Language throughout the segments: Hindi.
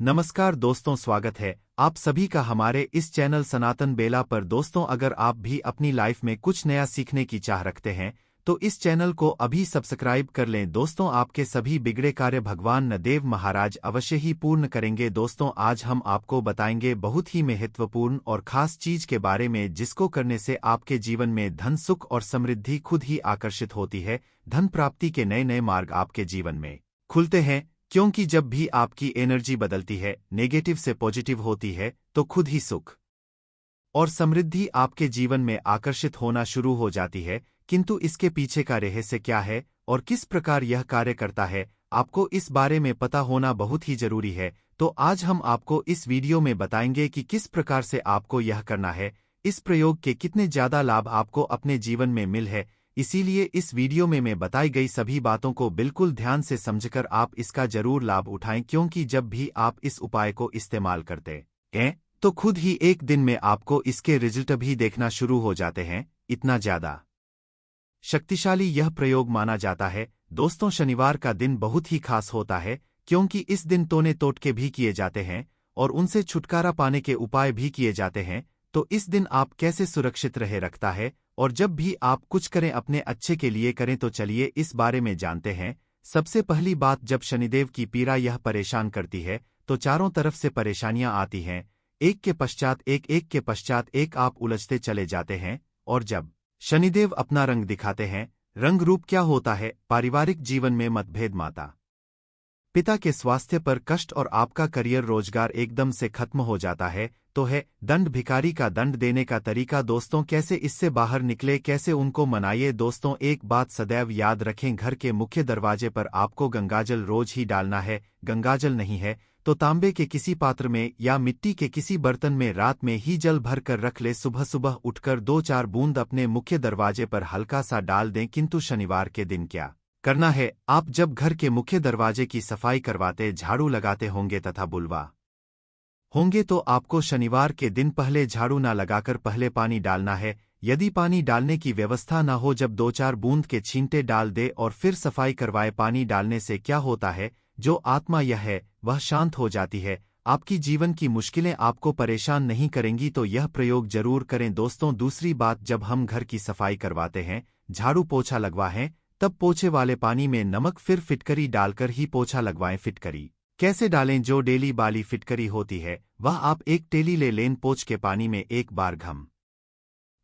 नमस्कार दोस्तों, स्वागत है आप सभी का हमारे इस चैनल सनातन बेला पर। दोस्तों, अगर आप भी अपनी लाइफ में कुछ नया सीखने की चाह रखते हैं तो इस चैनल को अभी सब्सक्राइब कर लें। दोस्तों, आपके सभी बिगड़े कार्य भगवान नदेव महाराज अवश्य ही पूर्ण करेंगे। दोस्तों, आज हम आपको बताएंगे बहुत ही महत्वपूर्ण और खास चीज के बारे में, जिसको करने से आपके जीवन में धन, सुख और समृद्धि खुद ही आकर्षित होती है। धन प्राप्ति के नए नए मार्ग आपके जीवन में खुलते हैं, क्योंकि जब भी आपकी एनर्जी बदलती है, नेगेटिव से पॉजिटिव होती है, तो खुद ही सुख और समृद्धि आपके जीवन में आकर्षित होना शुरू हो जाती है। किंतु इसके पीछे का रहस्य क्या है और किस प्रकार यह कार्य करता है, आपको इस बारे में पता होना बहुत ही जरूरी है। तो आज हम आपको इस वीडियो में बताएंगे कि किस प्रकार से आपको यह करना है, इस प्रयोग के कितने ज्यादा लाभ आपको अपने जीवन में मिल है। इसीलिए इस वीडियो में मैं बताई गई सभी बातों को बिल्कुल ध्यान से समझकर आप इसका जरूर लाभ उठाएं, क्योंकि जब भी आप इस उपाय को इस्तेमाल करते हैं तो खुद ही एक दिन में आपको इसके रिजल्ट भी देखना शुरू हो जाते हैं। इतना ज्यादा शक्तिशाली यह प्रयोग माना जाता है। दोस्तों, शनिवार का दिन बहुत ही खास होता है, क्योंकि इस दिन तोने तोटके भी किए जाते हैं और उनसे छुटकारा पाने के उपाय भी किए जाते हैं। तो इस दिन आप कैसे सुरक्षित रहे रखता है, और जब भी आप कुछ करें अपने अच्छे के लिए करें, तो चलिए इस बारे में जानते हैं। सबसे पहली बात, जब शनिदेव की पीड़ा यह परेशान करती है तो चारों तरफ से परेशानियां आती हैं, एक के पश्चात एक, एक के पश्चात एक, आप उलझते चले जाते हैं। और जब शनिदेव अपना रंग दिखाते हैं, रंग रूप क्या होता है? पारिवारिक जीवन में मतभेद, माता पिता के स्वास्थ्य पर कष्ट और आपका करियर रोजगार एकदम से खत्म हो जाता है। तो है दंड, भिखारी का दंड देने का तरीका। दोस्तों, कैसे इससे बाहर निकले, कैसे उनको मनाइए? दोस्तों, एक बात सदैव याद रखें, घर के मुख्य दरवाजे पर आपको गंगाजल रोज ही डालना है। गंगाजल नहीं है तो तांबे के किसी पात्र में या मिट्टी के किसी बर्तन में रात में ही जल भर कर रख ले। सुबह सुबह उठकर 2-4 बूंद अपने मुख्य दरवाजे पर हल्का सा डाल दें। किंतु शनिवार के दिन क्या करना है? आप जब घर के मुख्य दरवाजे की सफाई करवाते, झाड़ू लगाते होंगे तथा बुलवा होंगे, तो आपको शनिवार के दिन पहले झाड़ू ना लगाकर पहले पानी डालना है। यदि पानी डालने की व्यवस्था ना हो, जब 2-4 बूंद के छींटे डाल दे और फिर सफाई करवाए। पानी डालने से क्या होता है, जो आत्मा यह है वह शांत हो जाती है। आपकी जीवन की मुश्किलें आपको परेशान नहीं करेंगी। तो यह प्रयोग जरूर करें। दोस्तों, दूसरी बात, जब हम घर की सफाई करवाते हैं, झाड़ू पोछा लगवाएं, तब पोछे वाले पानी में नमक फिर फिटकरी डालकर ही पोछा लगवाएं। फिटकरी कैसे डालें? जो डेली वाली फिटकरी होती है वह आप एक टेली ले लें। पोछ के पानी में एक बार घम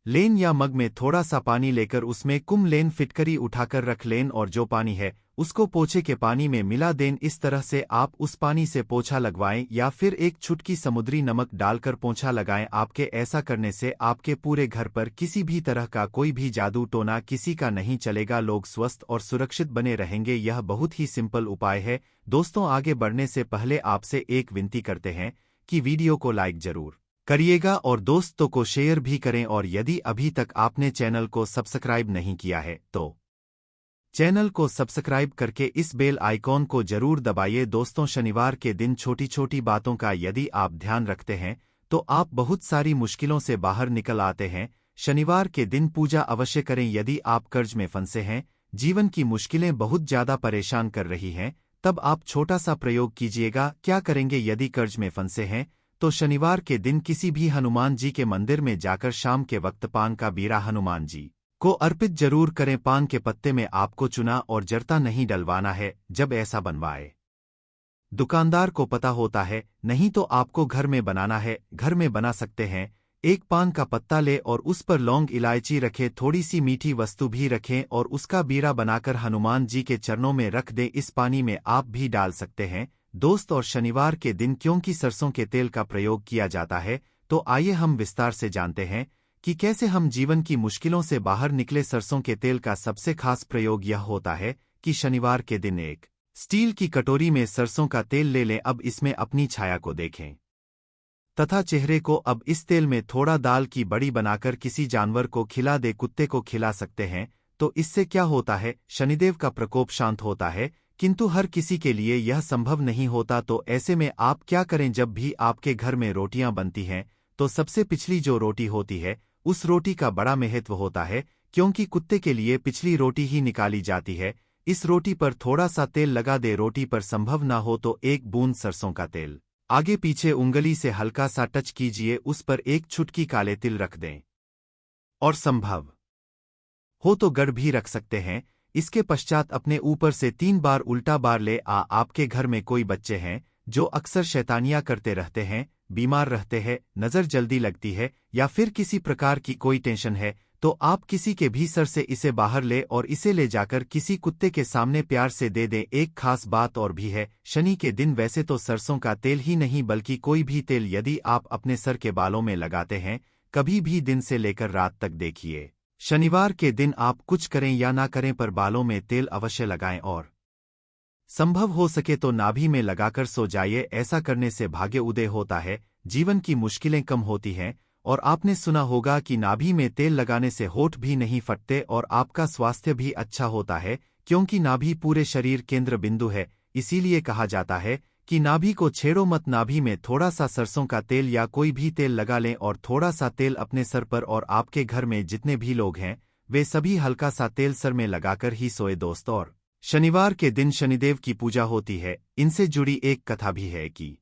लेन या मग में थोड़ा सा पानी लेकर उसमें कुम लेन, फिटकरी उठाकर रख लेन और जो पानी है उसको पोछे के पानी में मिला दें। इस तरह से आप उस पानी से पोछा लगवाएं या फिर एक चुटकी समुद्री नमक डालकर पोछा लगाएं। आपके ऐसा करने से आपके पूरे घर पर किसी भी तरह का कोई भी जादू टोना किसी का नहीं चलेगा। लोग स्वस्थ और सुरक्षित बने रहेंगे। यह बहुत ही सिंपल उपाय है। दोस्तों, आगे बढ़ने से पहले आपसे एक विनती करते हैं कि वीडियो को लाइक जरूर करिएगा और दोस्तों को शेयर भी करें। और यदि अभी तक आपने चैनल को सब्सक्राइब नहीं किया है तो चैनल को सब्सक्राइब करके इस बेल आइकॉन को जरूर दबाइए। दोस्तों, शनिवार के दिन छोटी छोटी बातों का यदि आप ध्यान रखते हैं तो आप बहुत सारी मुश्किलों से बाहर निकल आते हैं। शनिवार के दिन पूजा अवश्य करें। यदि आप कर्ज में फंसे हैं, जीवन की मुश्किलें बहुत ज्यादा परेशान कर रही हैं, तब आप छोटा सा प्रयोग कीजिएगा। क्या करेंगे? यदि कर्ज में फंसे हैं तो शनिवार के दिन किसी भी हनुमान जी के मंदिर में जाकर शाम के वक्त पान का बीड़ा हनुमान जी को अर्पित जरूर करें। पान के पत्ते में आपको चुना और जरता नहीं डलवाना है। जब ऐसा बनवाए, दुकानदार को पता होता है, नहीं तो आपको घर में बनाना है। घर में बना सकते हैं। एक पान का पत्ता ले और उस पर लौंग, इलायची रखें, थोड़ी सी मीठी वस्तु भी रखें और उसका बीड़ा बनाकर हनुमान जी के चरणों में रख दें। इस पानी में आप भी डाल सकते हैं दोस्त। और शनिवार के दिन क्योंकि सरसों के तेल का प्रयोग किया जाता है, तो आइए हम विस्तार से जानते हैं कि कैसे हम जीवन की मुश्किलों से बाहर निकले। सरसों के तेल का सबसे खास प्रयोग यह होता है कि शनिवार के दिन एक स्टील की कटोरी में सरसों का तेल ले लें। अब इसमें अपनी छाया को देखें तथा चेहरे को। अब इस तेल में थोड़ा दाल की बड़ी बनाकर किसी जानवर को खिला दे। कुत्ते को खिला सकते हैं। तो इससे क्या होता है? शनिदेव का प्रकोप शांत होता है। किंतु हर किसी के लिए यह संभव नहीं होता। तो ऐसे में आप क्या करें? जब भी आपके घर में रोटियां बनती हैं तो सबसे पिछली जो रोटी होती है उस रोटी का बड़ा महत्व होता है, क्योंकि कुत्ते के लिए पिछली रोटी ही निकाली जाती है। इस रोटी पर थोड़ा सा तेल लगा दे। रोटी पर संभव ना हो तो एक बूंद सरसों का तेल आगे पीछे उंगली से हल्का सा टच कीजिए, उस पर एक चुटकी काले तिल रख दें और संभव हो तो गड़ भी रख सकते हैं। इसके पश्चात अपने ऊपर से 3 बार उल्टा बार ले आपके घर में कोई बच्चे हैं जो अक्सर शैतानियां करते रहते हैं, बीमार रहते हैं, नजर जल्दी लगती है या फिर किसी प्रकार की कोई टेंशन है, तो आप किसी के भी सर से इसे बाहर ले और इसे ले जाकर किसी कुत्ते के सामने प्यार से दे दें। एक खास बात और भी है, शनि के दिन वैसे तो सरसों का तेल ही नहीं बल्कि कोई भी तेल यदि आप अपने सर के बालों में लगाते हैं, कभी भी दिन से लेकर रात तक देखिए, शनिवार के दिन आप कुछ करें या ना करें पर बालों में तेल अवश्य लगाएं और संभव हो सके तो नाभि में लगाकर सो जाइए। ऐसा करने से भाग्य उदय होता है, जीवन की मुश्किलें कम होती हैं और आपने सुना होगा कि नाभि में तेल लगाने से होठ भी नहीं फटते और आपका स्वास्थ्य भी अच्छा होता है, क्योंकि नाभि पूरे शरीर केंद्र बिंदु है। इसीलिए कहा जाता है कि नाभि को छेड़ो मत। नाभि में थोड़ा सा सरसों का तेल या कोई भी तेल लगा लें और थोड़ा सा तेल अपने सर पर, और आपके घर में जितने भी लोग हैं वे सभी हल्का सा तेल सर में लगाकर ही सोए दोस्त। और शनिवार के दिन शनिदेव की पूजा होती है। इनसे जुड़ी एक कथा भी है कि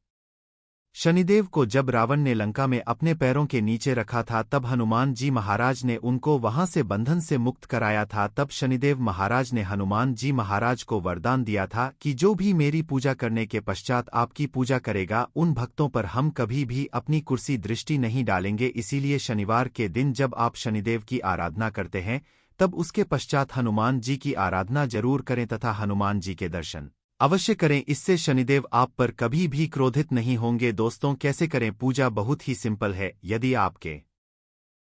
शनिदेव को जब रावण ने लंका में अपने पैरों के नीचे रखा था, तब हनुमान जी महाराज ने उनको वहां से बंधन से मुक्त कराया था। तब शनिदेव महाराज ने हनुमान जी महाराज को वरदान दिया था कि जो भी मेरी पूजा करने के पश्चात आपकी पूजा करेगा, उन भक्तों पर हम कभी भी अपनी कुर्सी दृष्टि नहीं डालेंगे। इसीलिए शनिवार के दिन जब आप शनिदेव की आराधना करते हैं, तब उसके पश्चात हनुमान जी की आराधना जरूर करें तथा हनुमान जी के दर्शन अवश्य करें। इससे शनिदेव आप पर कभी भी क्रोधित नहीं होंगे। दोस्तों, कैसे करें पूजा? बहुत ही सिंपल है। यदि आपके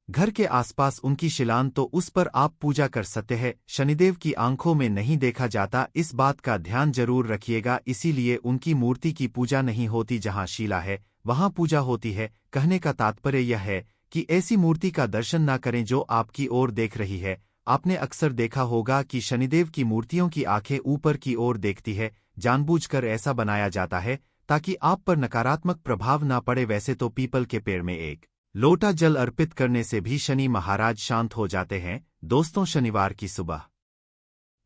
घर के आसपास उनकी शिलान तो उस पर आप पूजा कर सकते हैं। शनिदेव की आंखों में नहीं देखा जाता, इस बात का ध्यान जरूर रखिएगा। इसीलिए उनकी मूर्ति की पूजा नहीं होती, जहां शिला है वहां पूजा होती है। कहने का तात्पर्य यह है कि ऐसी मूर्ति का दर्शन ना करें जो आपकी ओर देख रही है। आपने अक्सर देखा होगा कि शनिदेव की मूर्तियों की आंखें ऊपर की ओर देखती है। जानबूझकर ऐसा बनाया जाता है ताकि आप पर नकारात्मक प्रभाव ना पड़े। वैसे तो पीपल के पेड़ में एक लोटा जल अर्पित करने से भी शनि महाराज शांत हो जाते हैं। दोस्तों, शनिवार की सुबह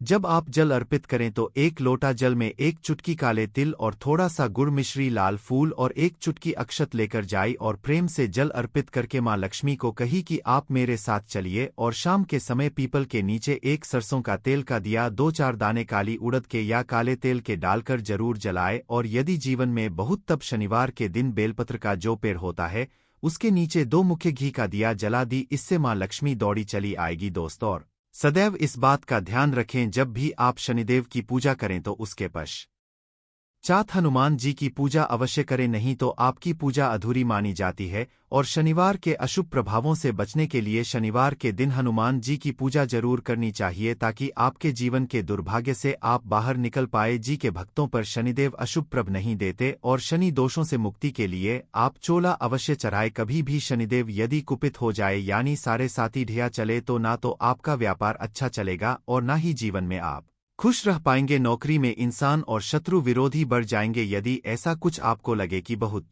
जब आप जल अर्पित करें तो एक लोटा जल में एक चुटकी काले तिल और थोड़ा सा गुड़, मिश्री, लाल फूल और एक चुटकी अक्षत लेकर जाई और प्रेम से जल अर्पित करके मां लक्ष्मी को कही कि आप मेरे साथ चलिए, और शाम के समय पीपल के नीचे एक सरसों का तेल का दिया 2-4 दाने काली उड़द के या काले तेल के डालकर जरूर जलाए। और यदि जीवन में बहुत, तब शनिवार के दिन बेलपत्र का जो पेड़ होता है उसके नीचे 2 मुख्य घी का दिया जला दी। इससे मां लक्ष्मी दौड़ी चली आएगी दोस्त। और सदैव इस बात का ध्यान रखें, जब भी आप शनिदेव की पूजा करें तो उसके पश्चात हनुमान जी की पूजा अवश्य करें, नहीं तो आपकी पूजा अधूरी मानी जाती है। और शनिवार के अशुभ प्रभावों से बचने के लिए शनिवार के दिन हनुमान जी की पूजा जरूर करनी चाहिए, ताकि आपके जीवन के दुर्भाग्य से आप बाहर निकल पाए। जी के भक्तों पर शनिदेव अशुभ प्रभ नहीं देते और शनि दोषों से मुक्ति के लिए आप चोला अवश्य चढ़ाए। कभी भी शनिदेव यदि कुपित हो जाए, यानी सारे साथी ढिया चले, तो ना तो आपका व्यापार अच्छा चलेगा और ना ही जीवन में आप खुश रह पाएंगे। नौकरी में इंसान और शत्रु विरोधी बढ़ जाएंगे। यदि ऐसा कुछ आपको लगे कि बहुत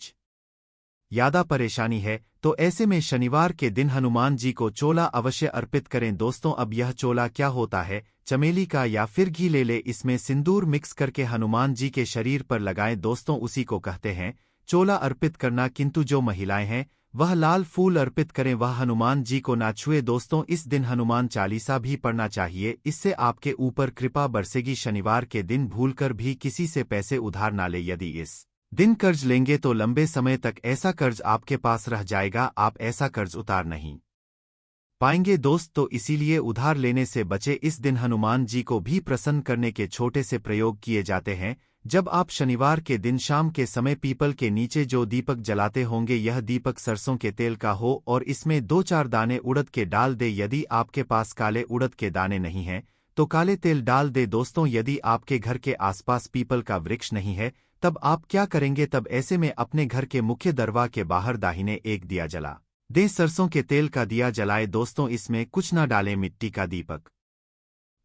ज्यादा परेशानी है, तो ऐसे में शनिवार के दिन हनुमान जी को चोला अवश्य अर्पित करें। दोस्तों, अब यह चोला क्या होता है? चमेली का या फिर घी ले ले, इसमें सिंदूर मिक्स करके हनुमान जी के शरीर पर लगाएं। दोस्तों, उसी को कहते हैं चोला अर्पित करना। किंतु जो महिलाएं हैं वह लाल फूल अर्पित करें, वह हनुमान जी को ना छुए। दोस्तों, इस दिन हनुमान चालीसा भी पढ़ना चाहिए, इससे आपके ऊपर कृपा बरसेगी। शनिवार के दिन भूलकर भी किसी से पैसे उधार ना ले। यदि इस दिन कर्ज लेंगे तो लंबे समय तक ऐसा कर्ज आपके पास रह जाएगा, आप ऐसा कर्ज उतार नहीं पाएंगे दोस्त। तो इसीलिए उधार लेने से बचे। इस दिन हनुमान जी को भी प्रसन्न करने के छोटे से प्रयोग किए जाते हैं। जब आप शनिवार के दिन शाम के समय पीपल के नीचे जो दीपक जलाते होंगे, यह दीपक सरसों के तेल का हो और इसमें 2-4 दाने उड़द के डाल दे। यदि आपके पास काले उड़द के दाने नहीं हैं तो काले तेल डाल दे। दोस्तों, यदि आपके घर के आसपास पीपल का वृक्ष नहीं है, तब आप क्या करेंगे? तब ऐसे में अपने घर के मुख्य दरवाजे के बाहर दाहिने एक दिया जला दे, सरसों के तेल का दिया जलाए। दोस्तों, इसमें कुछ ना डालें, मिट्टी का दीपक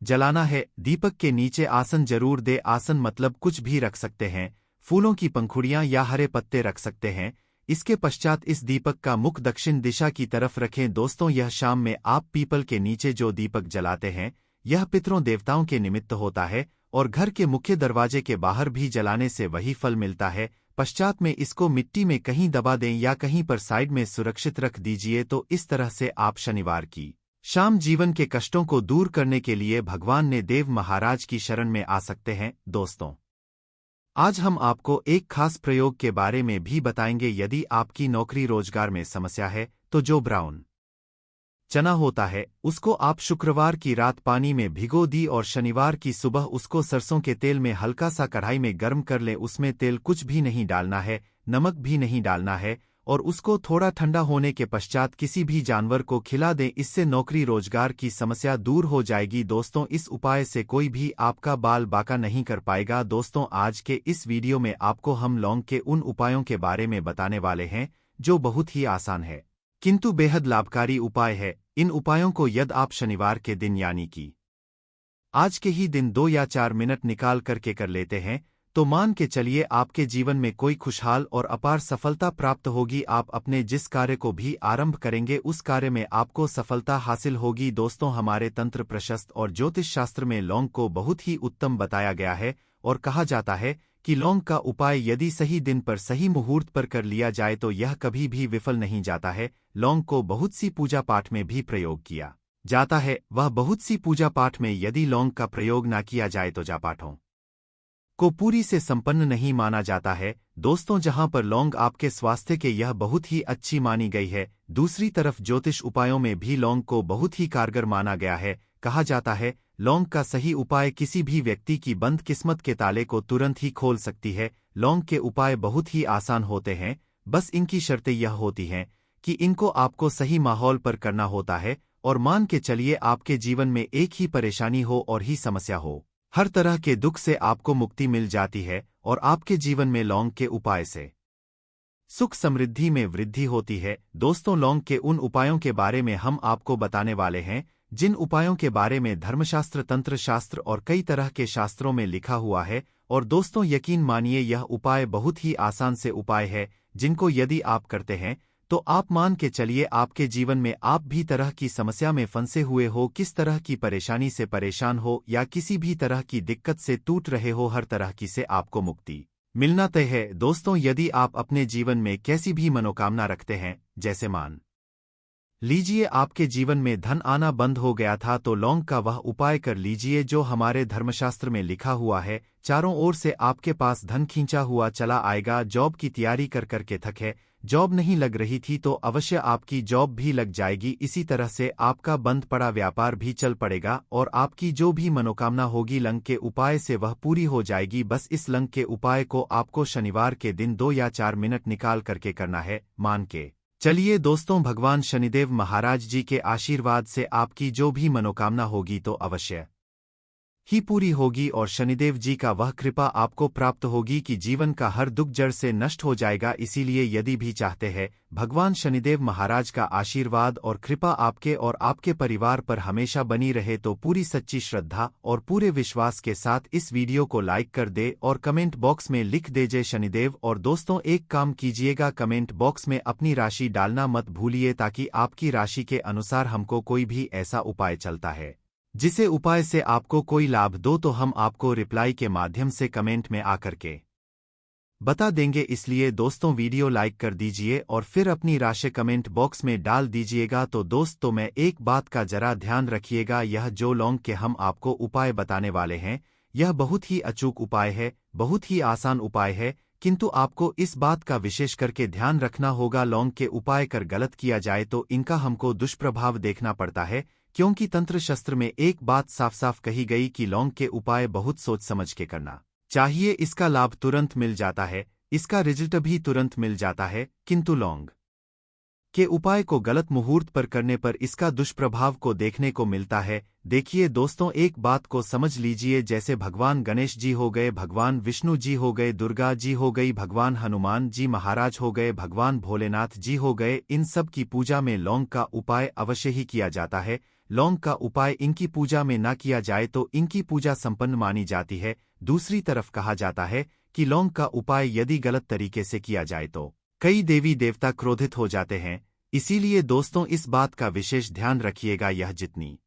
जलाना है। दीपक के नीचे आसन जरूर दे। आसन मतलब कुछ भी रख सकते हैं, फूलों की पंखुड़ियां या हरे पत्ते रख सकते हैं। इसके पश्चात इस दीपक का मुख दक्षिण दिशा की तरफ रखें। दोस्तों, यह शाम में आप पीपल के नीचे जो दीपक जलाते हैं, यह पितरों देवताओं के निमित्त होता है और घर के मुख्य दरवाजे के बाहर भी जलाने से वही फल मिलता है। पश्चात में इसको मिट्टी में कहीं दबा दें या कहीं पर साइड में सुरक्षित रख दीजिए। तो इस तरह से आप शनिवार की शाम जीवन के कष्टों को दूर करने के लिए भगवान ने देव महाराज की शरण में आ सकते हैं। दोस्तों, आज हम आपको एक खास प्रयोग के बारे में भी बताएंगे। यदि आपकी नौकरी रोजगार में समस्या है तो जो ब्राउन चना होता है उसको आप शुक्रवार की रात पानी में भिगो दी और शनिवार की सुबह उसको सरसों के तेल में हल्का सा कढ़ाई में गर्म कर लें। उसमें तेल कुछ भी नहीं डालना है, नमक भी नहीं डालना है, और उसको थोड़ा ठंडा होने के पश्चात किसी भी जानवर को खिला दें। इससे नौकरी रोजगार की समस्या दूर हो जाएगी। दोस्तों, इस उपाय से कोई भी आपका बाल बाका नहीं कर पाएगा। दोस्तों, आज के इस वीडियो में आपको हम लौंग के उन उपायों के बारे में बताने वाले हैं जो बहुत ही आसान है किंतु बेहद लाभकारी उपाय है। इन उपायों को यदि आप शनिवार के दिन यानी कि आज के ही दिन 2 या 4 मिनट निकाल करके कर लेते हैं तो मान के चलिए आपके जीवन में कोई खुशहाल और अपार सफलता प्राप्त होगी। आप अपने जिस कार्य को भी आरंभ करेंगे उस कार्य में आपको सफलता हासिल होगी। दोस्तों, हमारे तंत्र प्रशस्त और ज्योतिष शास्त्र में लौंग को बहुत ही उत्तम बताया गया है और कहा जाता है कि लौंग का उपाय यदि सही दिन पर सही मुहूर्त पर कर लिया जाए तो यह कभी भी विफल नहीं जाता है। लौंग को बहुत सी पूजा पाठ में भी प्रयोग किया जाता है। वह बहुत सी पूजा पाठ में यदि लौंग का प्रयोग न किया जाए तो जापाठों को पूरी से संपन्न नहीं माना जाता है। दोस्तों, जहां पर लौंग आपके स्वास्थ्य के यह बहुत ही अच्छी मानी गई है, दूसरी तरफ ज्योतिष उपायों में भी लौंग को बहुत ही कारगर माना गया है। कहा जाता है लौंग का सही उपाय किसी भी व्यक्ति की बंद किस्मत के ताले को तुरंत ही खोल सकती है। लौंग के उपाय बहुत ही आसान होते हैं, बस इनकी शर्तें यह होती हैं कि इनको आपको सही माहौल पर करना होता है। और मान के चलिए आपके जीवन में एक ही परेशानी हो और ही समस्या हो, हर तरह के दुख से आपको मुक्ति मिल जाती है और आपके जीवन में लौंग के उपाय से सुख समृद्धि में वृद्धि होती है। दोस्तों, लौंग के उन उपायों के बारे में हम आपको बताने वाले हैं जिन उपायों के बारे में धर्मशास्त्र, तंत्र शास्त्र और कई तरह के शास्त्रों में लिखा हुआ है। और दोस्तों, यकीन मानिए यह उपाय बहुत ही आसान से उपाय है जिनको यदि आप करते हैं तो आप मान के चलिए आपके जीवन में आप भी तरह की समस्या में फंसे हुए हो, किस तरह की परेशानी से परेशान हो या किसी भी तरह की दिक्कत से टूट रहे हो, हर तरह की से आपको मुक्ति मिलना तय है। दोस्तों, यदि आप अपने जीवन में कैसी भी मनोकामना रखते हैं, जैसे मान लीजिए आपके जीवन में धन आना बंद हो गया था, तो लौंग का वह उपाय कर लीजिए जो हमारे धर्मशास्त्र में लिखा हुआ है। चारों ओर से आपके पास धन खींचा हुआ चला आएगा। जॉब की तैयारी कर करके थके, जॉब नहीं लग रही थी तो अवश्य आपकी जॉब भी लग जाएगी। इसी तरह से आपका बंद पड़ा व्यापार भी चल पड़ेगा और आपकी जो भी मनोकामना होगी लौंग के उपाय से वह पूरी हो जाएगी। बस इस लौंग के उपाय को आपको शनिवार के दिन 2 या 4 मिनट निकाल करके करना है। मान के चलिए दोस्तों, भगवान शनिदेव महाराज जी के आशीर्वाद से आपकी जो भी मनोकामना होगी तो अवश्य ही पूरी होगी और शनिदेव जी का वह कृपा आपको प्राप्त होगी कि जीवन का हर दुख जड़ से नष्ट हो जाएगा। इसीलिए यदि भी चाहते हैं भगवान शनिदेव महाराज का आशीर्वाद और कृपा आपके और आपके परिवार पर हमेशा बनी रहे तो पूरी सच्ची श्रद्धा और पूरे विश्वास के साथ इस वीडियो को लाइक कर दे और कमेंट बॉक्स में लिख दे जय शनिदेव। और दोस्तों, एक काम कीजिएगा, कमेंट बॉक्स में अपनी राशि डालना मत भूलिए ताकि आपकी राशि के अनुसार हमको कोई भी ऐसा उपाय चलता है जिसे उपाय से आपको कोई लाभ दो तो हम आपको रिप्लाई के माध्यम से कमेंट में आकर के बता देंगे। इसलिए दोस्तों, वीडियो लाइक कर दीजिए और फिर अपनी राशि कमेंट बॉक्स में डाल दीजिएगा। तो दोस्तों, मैं एक बात का जरा ध्यान रखिएगा, यह जो लौंग के हम आपको उपाय बताने वाले हैं यह बहुत ही अचूक उपाय है, बहुत ही आसान उपाय है, किंतु आपको इस बात का विशेष करके ध्यान रखना होगा लौंग के उपाय कर गलत किया जाए तो इनका हमको दुष्प्रभाव देखना पड़ता है। क्योंकि तंत्र शास्त्र में एक बात साफ साफ कही गई कि लौंग के उपाय बहुत सोच समझ के करना चाहिए। इसका लाभ तुरंत मिल जाता है, इसका रिजल्ट भी तुरंत मिल जाता है, किंतु लौंग के उपाय को गलत मुहूर्त पर करने पर इसका दुष्प्रभाव को देखने को मिलता है। देखिए दोस्तों, एक बात को समझ लीजिए, जैसे भगवान गणेश जी हो गए, भगवान विष्णु जी हो गए, दुर्गा जी हो गई, भगवान हनुमान जी महाराज हो गए, भगवान भोलेनाथ जी हो गए, इन सब की पूजा में लौंग का उपाय अवश्य ही किया जाता है। लौंग का उपाय इनकी पूजा में ना किया जाए तो इनकी पूजा संपन्न मानी जाती है। दूसरी तरफ कहा जाता है कि लौंग का उपाय यदि गलत तरीके से किया जाए तो कई देवी देवता क्रोधित हो जाते हैं। इसीलिए दोस्तों, इस बात का विशेष ध्यान रखिएगा। यह जितनी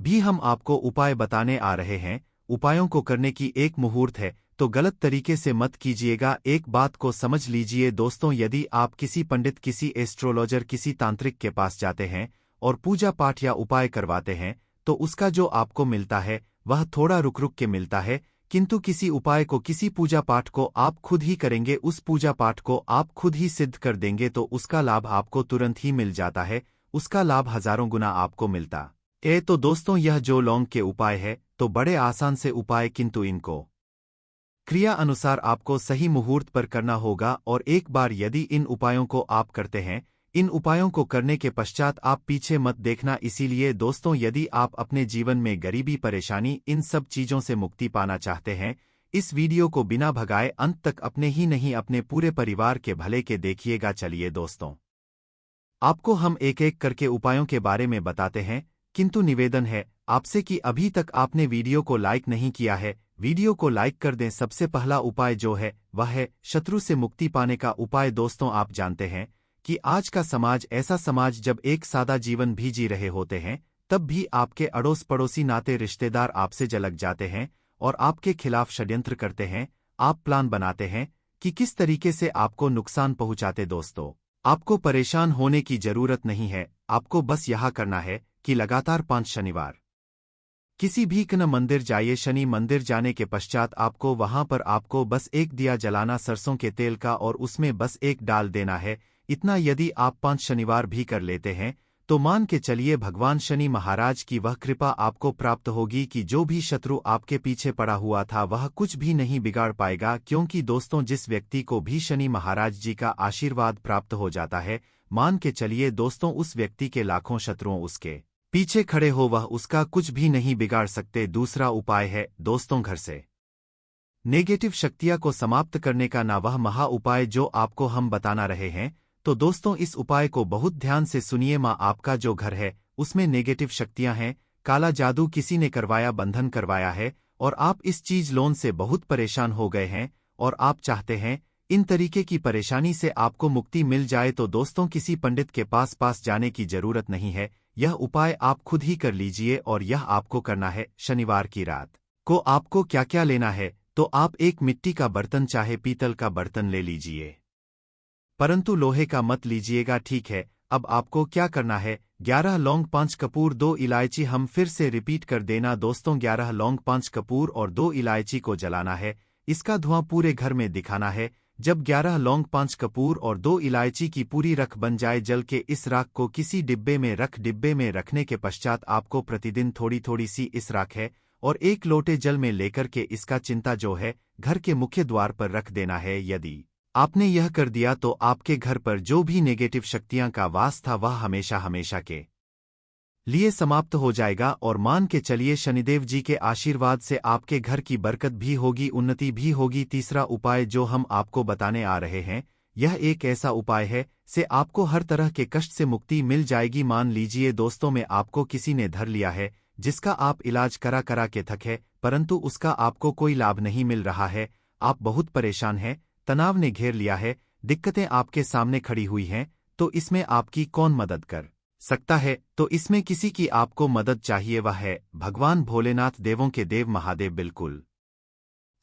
भी हम आपको उपाय बताने आ रहे हैं, उपायों को करने की एक मुहूर्त है, तो गलत तरीके से मत कीजिएगा। एक बात को समझ लीजिए दोस्तों, यदि आप किसी पंडित, किसी एस्ट्रोलॉजर, किसी तांत्रिक के पास जाते हैं और पूजा पाठ या उपाय करवाते हैं, तो उसका जो आपको मिलता है वह थोड़ा रुक रुक के मिलता है। किंतु किसी उपाय को, किसी पूजा पाठ को आप खुद ही करेंगे, उस पूजा पाठ को आप खुद ही सिद्ध कर देंगे, तो उसका लाभ आपको तुरंत ही मिल जाता है, उसका लाभ हजारों गुना आपको मिलता है। तो दोस्तों, यह जो लौंग के उपाय है तो बड़े आसान से उपाय, किंतु इनको क्रिया अनुसार आपको सही मुहूर्त पर करना होगा। और एक बार यदि इन उपायों को आप करते हैं, इन उपायों को करने के पश्चात आप पीछे मत देखना। इसीलिए दोस्तों, यदि आप अपने जीवन में गरीबी, परेशानी, इन सब चीजों से मुक्ति पाना चाहते हैं, इस वीडियो को बिना भगाए अंत तक अपने ही नहीं अपने पूरे परिवार के भले के देखिएगा। चलिए दोस्तों, आपको हम एक एक करके उपायों के बारे में बताते हैं, किंतु निवेदन है आपसे कि अभी तक आपने वीडियो को लाइक नहीं किया है, वीडियो को लाइक कर दें। सबसे पहला उपाय जो है वह है शत्रु से मुक्ति पाने का उपाय। दोस्तों, आप जानते हैं कि आज का समाज ऐसा समाज, जब एक सादा जीवन भी जी रहे होते हैं, तब भी आपके अड़ोस पड़ोसी, नाते रिश्तेदार आपसे जलक जाते हैं और आपके खिलाफ षड्यंत्र करते हैं। आप प्लान बनाते हैं कि किस तरीके से आपको नुकसान पहुंचाते। दोस्तों, आपको परेशान होने की जरूरत नहीं है, आपको बस यह करना है कि लगातार 5 शनिवार किसी भी न मंदिर जाइए। शनि मंदिर जाने के पश्चात आपको वहां पर आपको बस एक दिया जलाना सरसों के तेल का, और उसमें बस एक डाल देना है। इतना यदि आप 5 शनिवार भी कर लेते हैं तो मान के चलिए भगवान शनि महाराज की वह कृपा आपको प्राप्त होगी कि जो भी शत्रु आपके पीछे पड़ा हुआ था वह कुछ भी नहीं बिगाड़ पाएगा। क्योंकि दोस्तों, जिस व्यक्ति को भी शनि महाराज जी का आशीर्वाद प्राप्त हो जाता है, मान के चलिए दोस्तों, उस व्यक्ति के लाखों शत्रुओं उसके पीछे खड़े हो, वह उसका कुछ भी नहीं बिगाड़ सकते। दूसरा उपाय है दोस्तों, घर से नेगेटिव शक्तियां को समाप्त करने का ना वह महा उपाय जो आपको हम बताना रहे हैं। तो दोस्तों, इस उपाय को बहुत ध्यान से सुनिए। माँ, आपका जो घर है उसमें नेगेटिव शक्तियां हैं, काला जादू किसी ने करवाया, बंधन करवाया है, और आप इस चीज लोन से बहुत परेशान हो गए हैं और आप चाहते हैं इन तरीके की परेशानी से आपको मुक्ति मिल जाए, तो दोस्तों, किसी पंडित के पास जाने की जरूरत नहीं है। यह उपाय आप खुद ही कर लीजिए, और यह आपको करना है शनिवार की रात को। आपको क्या क्या लेना है, तो आप एक मिट्टी का बर्तन, चाहे पीतल का बर्तन ले लीजिए, परंतु लोहे का मत लीजिएगा, ठीक है। अब आपको क्या करना है, 11 लौंग, 5 कपूर, 2 इलायची। हम फिर से रिपीट कर देना दोस्तों, 11 लौंग, 5 कपूर और 2 इलायची को जलाना है। इसका धुआं पूरे घर में दिखाना है। जब 11 लौंग, 5 कपूर और 2 इलायची की पूरी रख बन जाए, जल के इस राख को किसी डिब्बे में रख, डिब्बे में रखने के पश्चात आपको प्रतिदिन थोड़ी थोड़ी सी इस राख है और 1 लोटे जल में लेकर के इसका चिंता जो है घर के मुख्य द्वार पर रख देना है। यदि आपने यह कर दिया तो आपके घर पर जो भी नेगेटिव शक्तियां का वास था वह हमेशा हमेशा के लिए समाप्त हो जाएगा। और मान के चलिए शनिदेव जी के आशीर्वाद से आपके घर की बरकत भी होगी, उन्नति भी होगी। तीसरा उपाय जो हम आपको बताने आ रहे हैं, यह एक ऐसा उपाय है से आपको हर तरह के कष्ट से मुक्ति मिल जाएगी। मान लीजिए दोस्तों, में आपको किसी ने धर लिया है, जिसका आप इलाज करा करा के थक है, परंतु उसका आपको कोई लाभ नहीं मिल रहा है। आप बहुत परेशान हैं, तनाव ने घेर लिया है, दिक्कतें आपके सामने खड़ी हुई हैं, तो इसमें आपकी कौन मदद कर सकता है? तो इसमें किसी की आपको मदद चाहिए, वह है भगवान भोलेनाथ, देवों के देव महादेव। बिल्कुल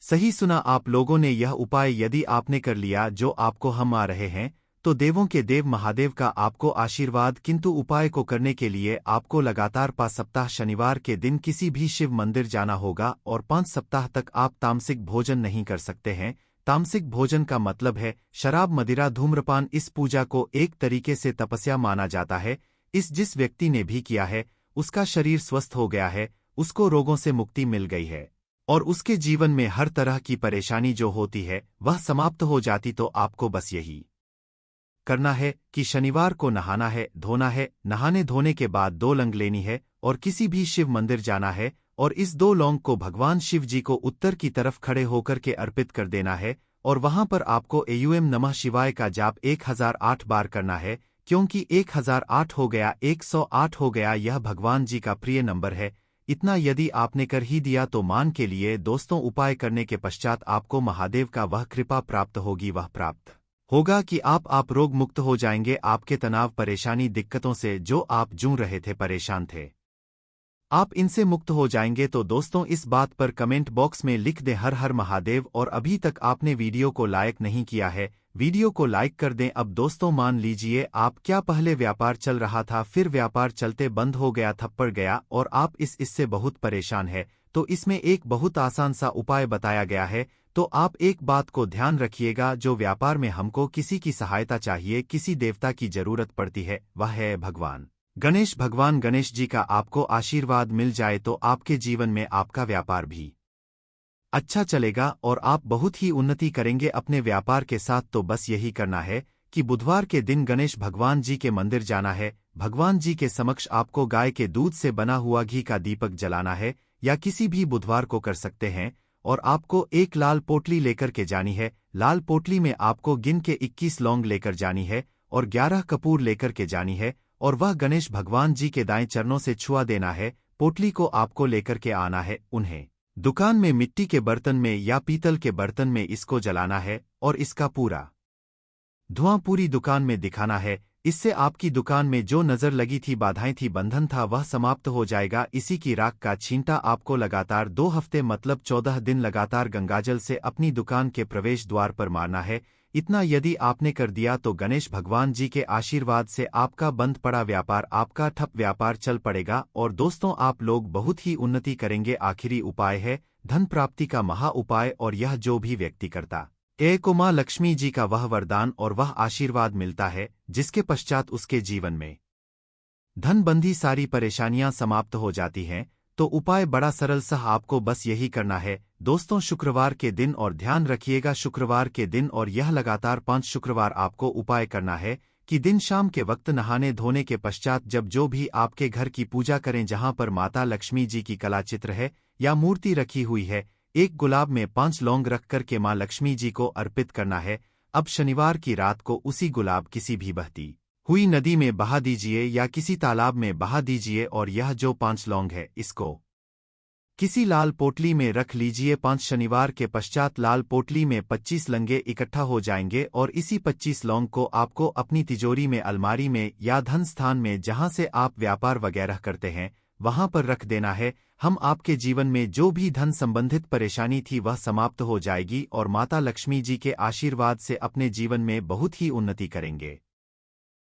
सही सुना आप लोगों ने। यह उपाय यदि आपने कर लिया जो आपको हम आ रहे हैं, तो देवों के देव महादेव का आपको आशीर्वाद। किंतु उपाय को करने के लिए आपको लगातार 5 सप्ताह शनिवार के दिन किसी भी शिव मंदिर जाना होगा, और 5 सप्ताह तक आप तामसिक भोजन नहीं कर सकते हैं। तामसिक भोजन का मतलब है शराब, मदिरा, धूम्रपान। इस पूजा को एक तरीके से तपस्या माना जाता है। जिस व्यक्ति ने भी किया है उसका शरीर स्वस्थ हो गया है, उसको रोगों से मुक्ति मिल गई है, और उसके जीवन में हर तरह की परेशानी जो होती है वह समाप्त हो जाती। तो आपको बस यही करना है कि शनिवार को नहाना है, धोना है। नहाने धोने के बाद 2 लौंग लेनी है और किसी भी शिव मंदिर जाना है, और इस 2 लौंग को भगवान शिव जी को उत्तर की तरफ खड़े होकर के अर्पित कर देना है। और वहां पर आपको एयूएम नमः शिवाय का जाप 1008 बार करना है, क्योंकि 1008 हो गया, 108 हो गया, यह भगवान जी का प्रिय नंबर है। इतना यदि आपने कर ही दिया तो मान के लिए दोस्तों, उपाय करने के पश्चात आपको महादेव का वह कृपा प्राप्त होगी, वह प्राप्त होगा कि आप रोग मुक्त हो जाएंगे। आपके तनाव, परेशानी, दिक्कतों से जो आप जूझ रहे थे, परेशान थे, आप इनसे मुक्त हो जाएंगे। तो दोस्तों इस बात पर कमेंट बॉक्स में लिख दें हर हर महादेव। और अभी तक आपने वीडियो को लाइक नहीं किया है, वीडियो को लाइक कर दें। अब दोस्तों मान लीजिए आप क्या पहले व्यापार चल रहा था, फिर व्यापार चलते बंद हो गया, थप्पड़ गया और आप इससे बहुत परेशान है। तो इसमें एक बहुत आसान सा उपाय बताया गया है। तो आप एक बात को ध्यान रखिएगा, जो व्यापार में हमको किसी की सहायता चाहिए, किसी देवता की जरूरत पड़ती है, वह है भगवान गणेश। भगवान गणेश जी का आपको आशीर्वाद मिल जाए तो आपके जीवन में आपका व्यापार भी अच्छा चलेगा और आप बहुत ही उन्नति करेंगे अपने व्यापार के साथ। तो बस यही करना है कि बुधवार के दिन गणेश भगवान जी के मंदिर जाना है। भगवान जी के समक्ष आपको गाय के दूध से बना हुआ घी का दीपक जलाना है, या किसी भी बुधवार को कर सकते हैं। और आपको एक लाल पोटली लेकर के जानी है। लाल पोटली में आपको गिन के 21 लौंग लेकर जानी है और 11 कपूर लेकर के जानी है, और वह गणेश भगवान जी के दाएं चरणों से छुआ देना है। पोटली को आपको लेकर के आना है, उन्हें दुकान में मिट्टी के बर्तन में या पीतल के बर्तन में इसको जलाना है और इसका पूरा धुआं पूरी दुकान में दिखाना है। इससे आपकी दुकान में जो नजर लगी थी, बाधाएं थी, बंधन था, वह समाप्त हो जाएगा। इसी की राख का छींटा आपको लगातार 2 हफ्ते मतलब 14 दिन लगातार गंगाजल से अपनी दुकान के प्रवेश द्वार पर मारना है। इतना यदि आपने कर दिया तो गणेश भगवान जी के आशीर्वाद से आपका बंद पड़ा व्यापार, आपका ठप व्यापार चल पड़ेगा और दोस्तों आप लोग बहुत ही उन्नति करेंगे। आखिरी उपाय है धन प्राप्ति का महा उपाय, और यह जो भी व्यक्ति करता को माँ लक्ष्मी जी का वह वरदान और वह आशीर्वाद मिलता है, जिसके पश्चात उसके जीवन में धन बंधी सारी परेशानियां समाप्त हो जाती हैं। तो उपाय बड़ा सरल सा, आपको बस यही करना है दोस्तों शुक्रवार के दिन। और ध्यान रखिएगा शुक्रवार के दिन, और यह लगातार 5 शुक्रवार आपको उपाय करना है कि दिन शाम के वक्त नहाने धोने के पश्चात जब जो भी आपके घर की पूजा करें, जहां पर माता लक्ष्मी जी की कला चित्र है या मूर्ति रखी हुई है, एक गुलाब में 5 लौंग रख कर के माँ लक्ष्मी जी को अर्पित करना है। अब शनिवार की रात को उसी गुलाब किसी भी बहती हुई नदी में बहा दीजिए या किसी तालाब में बहा दीजिए, और यह जो 5 लौंग है इसको किसी लाल पोटली में रख लीजिए। 5 शनिवार के पश्चात लाल पोटली में 25 लंगे इकट्ठा हो जाएंगे, और इसी 25 लौंग को आपको अपनी तिजोरी में, अलमारी में या धन स्थान में, जहां से आप व्यापार वगैरह करते हैं, वहां पर रख देना है। हम आपके जीवन में जो भी धन संबंधित परेशानी थी वह समाप्त हो जाएगी और माता लक्ष्मी जी के आशीर्वाद से अपने जीवन में बहुत ही उन्नति करेंगे।